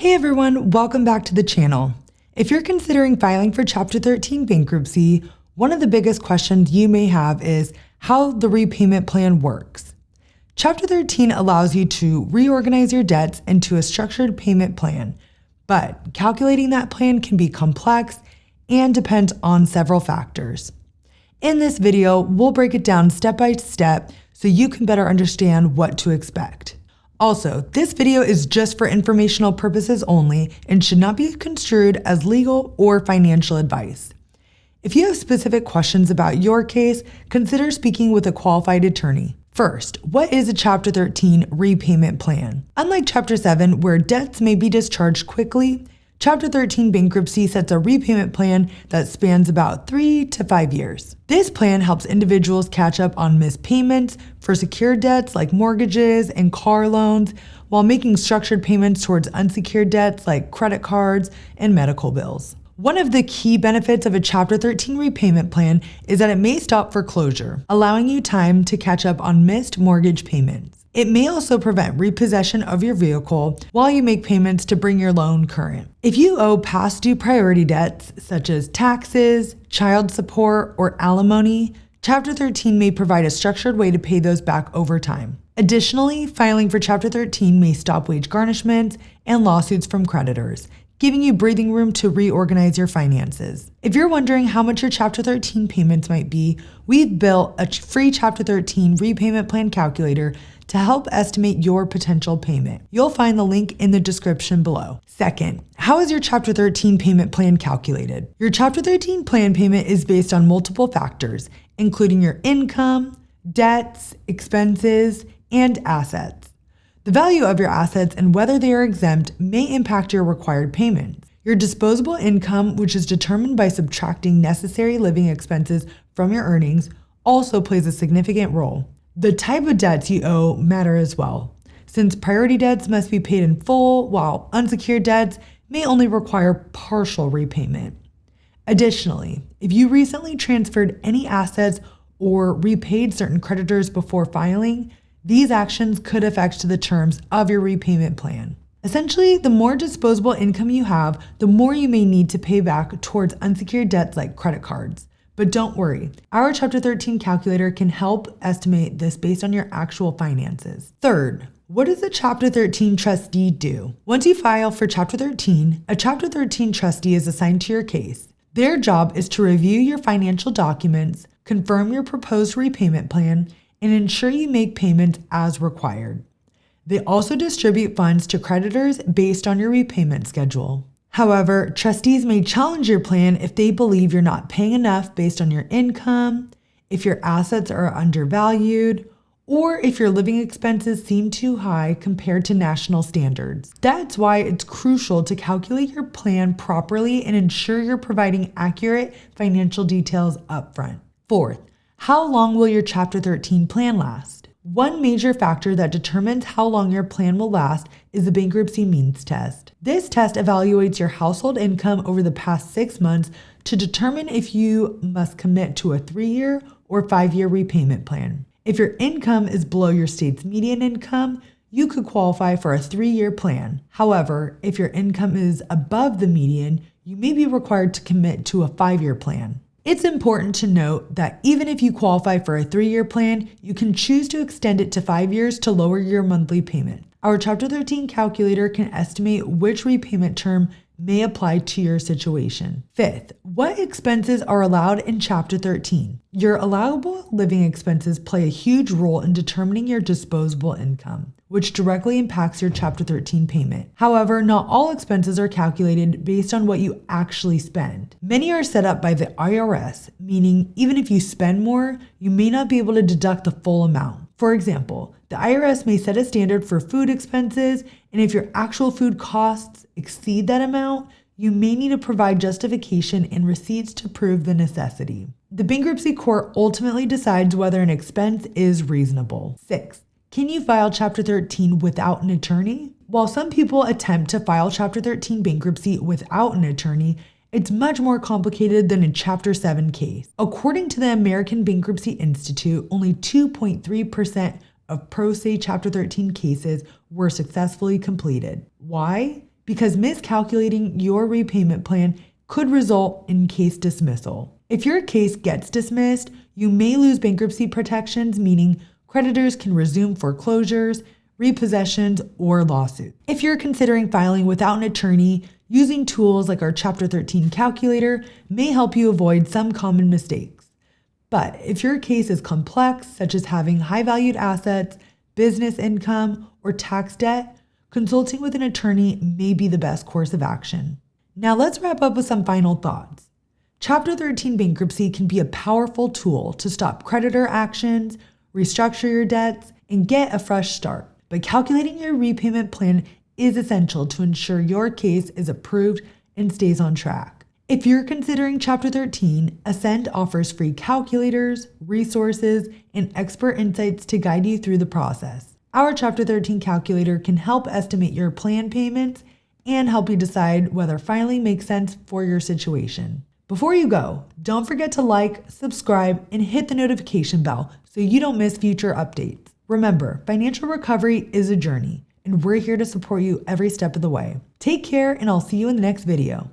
Hey everyone, welcome back to the channel. If you're considering filing for Chapter 13 bankruptcy, one of the biggest questions you may have is how the repayment plan works. Chapter 13 allows you to reorganize your debts into a structured payment plan, but calculating that plan can be complex and depends on several factors. In this video, we'll break it down step by step so you can better understand what to expect. Also, this video is just for informational purposes only and should not be construed as legal or financial advice. If you have specific questions about your case, consider speaking with a qualified attorney. First, what is a Chapter 13 repayment plan? Unlike Chapter 7, where debts may be discharged quickly, Chapter 13 bankruptcy sets a repayment plan that spans about 3 to 5 years. This plan helps individuals catch up on missed payments for secured debts like mortgages and car loans, while making structured payments towards unsecured debts like credit cards and medical bills. One of the key benefits of a Chapter 13 repayment plan is that it may stop foreclosure, allowing you time to catch up on missed mortgage payments. It may also prevent repossession of your vehicle while you make payments to bring your loan current. If you owe past due priority debts such as taxes, child support, or alimony, Chapter 13 may provide a structured way to pay those back over time. Additionally, filing for Chapter 13 may stop wage garnishments and lawsuits from creditors, giving you breathing room to reorganize your finances. If you're wondering how much your Chapter 13 payments might be, we've built a free Chapter 13 repayment plan calculator to help estimate your potential payment. You'll find the link in the description below. Second, how is your Chapter 13 payment plan calculated? Your Chapter 13 plan payment is based on multiple factors, including your income, debts, expenses, and assets. The value of your assets and whether they are exempt may impact your required payments. Your disposable income, which is determined by subtracting necessary living expenses from your earnings, also plays a significant role. The type of debts you owe matter as well, since priority debts must be paid in full, while unsecured debts may only require partial repayment. Additionally, if you recently transferred any assets or repaid certain creditors before filing, these actions could affect the terms of your repayment plan. Essentially, the more disposable income you have, the more you may need to pay back towards unsecured debts like credit cards. But don't worry, our Chapter 13 calculator can help estimate this based on your actual finances. Third, what does a Chapter 13 trustee do? Once you file for Chapter 13, a Chapter 13 trustee is assigned to your case. Their job is to review your financial documents, confirm your proposed repayment plan, and ensure you make payments as required. They also distribute funds to creditors based on your repayment schedule. However, trustees may challenge your plan if they believe you're not paying enough based on your income, if your assets are undervalued, or if your living expenses seem too high compared to national standards. That's why it's crucial to calculate your plan properly and ensure you're providing accurate financial details upfront. Fourth, how long will your Chapter 13 plan last? One major factor that determines how long your plan will last is the bankruptcy means test. This test evaluates your household income over the past 6 months to determine if you must commit to a 3-year or 5-year repayment plan. If your income is below your state's median income, you could qualify for a 3-year plan. However, if your income is above the median, you may be required to commit to a 5-year plan. It's important to note that even if you qualify for a 3-year plan, you can choose to extend it to 5 years to lower your monthly payment. Our Chapter 13 calculator can estimate which repayment term may apply to your situation. Fifth, what expenses are allowed in Chapter 13? Your allowable living expenses play a huge role in determining your disposable income, which directly impacts your Chapter 13 payment. However, not all expenses are calculated based on what you actually spend. Many are set up by the IRS, meaning even if you spend more, you may not be able to deduct the full amount. For example, the IRS may set a standard for food expenses, and if your actual food costs exceed that amount, you may need to provide justification and receipts to prove the necessity. The bankruptcy court ultimately decides whether an expense is reasonable. 6. Can you file Chapter 13 without an attorney? While some people attempt to file Chapter 13 bankruptcy without an attorney, it's much more complicated than a Chapter 7 case. According to the American Bankruptcy Institute, only 2.3% of pro se Chapter 13 cases were successfully completed. Why? because miscalculating your repayment plan could result in case dismissal. If your case gets dismissed, you may lose bankruptcy protections, meaning creditors can resume foreclosures, repossessions, or lawsuits. If you're considering filing without an attorney, using tools like our Chapter 13 calculator may help you avoid some common mistakes. But if your case is complex, such as having high-valued assets, business income, or tax debt, consulting with an attorney may be the best course of action. Now let's wrap up with some final thoughts. Chapter 13 bankruptcy can be a powerful tool to stop creditor actions, restructure your debts, and get a fresh start. But calculating your repayment plan is essential to ensure your case is approved and stays on track. If you're considering Chapter 13, Ascend offers free calculators, resources, and expert insights to guide you through the process. Our Chapter 13 calculator can help estimate your plan payments and help you decide whether filing makes sense for your situation. Before you go, don't forget to like, subscribe, and hit the notification bell so you don't miss future updates. Remember, financial recovery is a journey, and we're here to support you every step of the way. Take care, and I'll see you in the next video.